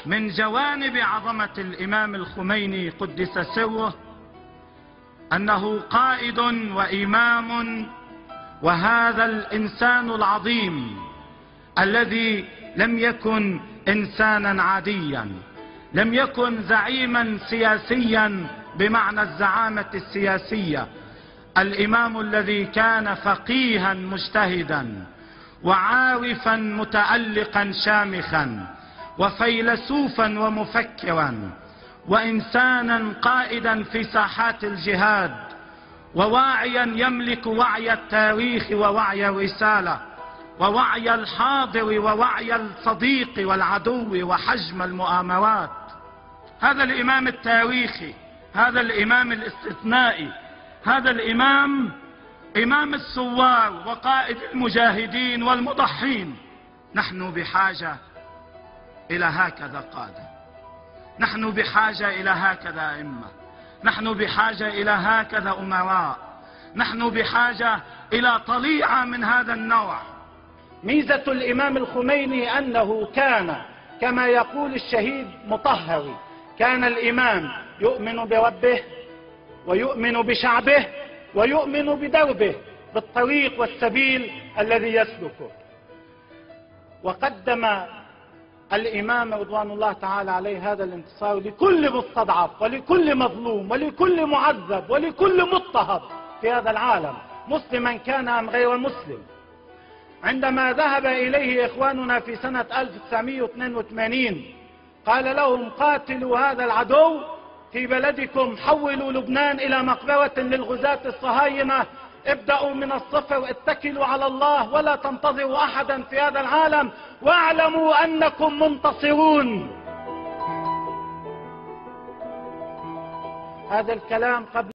من جوانب عظمة الإمام الخميني قدس سره أنه قائد وإمام، وهذا الإنسان العظيم الذي لم يكن إنسانا عاديا، لم يكن زعيما سياسيا بمعنى الزعامة السياسية، الإمام الذي كان فقيها مجتهدا وعارفا متألقا شامخا وفيلسوفا ومفكرا وإنسانا قائدا في ساحات الجهاد، وواعيا يملك وعي التاريخ ووعي الرسالة ووعي الحاضر ووعي الصديق والعدو وحجم المؤامرات. هذا الإمام التاريخي، هذا الإمام الاستثنائي، هذا الإمام إمام الثوار وقائد المجاهدين والمضحين. نحن بحاجة إلى هكذا قادة، نحن بحاجة إلى هكذا أئمة، نحن بحاجة إلى هكذا أمراء، نحن بحاجة إلى طليعة من هذا النوع. ميزة الإمام الخميني أنه كان كما يقول الشهيد مطهري، كان الإمام يؤمن بربه ويؤمن بشعبه ويؤمن بدربه، بالطريق والسبيل الذي يسلكه. وقدم الإمام رضوان الله تعالى عليه هذا الانتصار لكل مستضعف ولكل مظلوم ولكل معذب ولكل مضطهد في هذا العالم، مسلما كان أم غير مسلم. عندما ذهب إليه إخواننا في سنة 1982 قال لهم: قاتلوا هذا العدو في بلدكم، حولوا لبنان إلى مقبرة للغزاة الصهاينة، ابدأوا من الصفر، اتكلوا على الله ولا تنتظروا أحدا في هذا العالم، واعلموا أنكم منتصرون. هذا الكلام قبل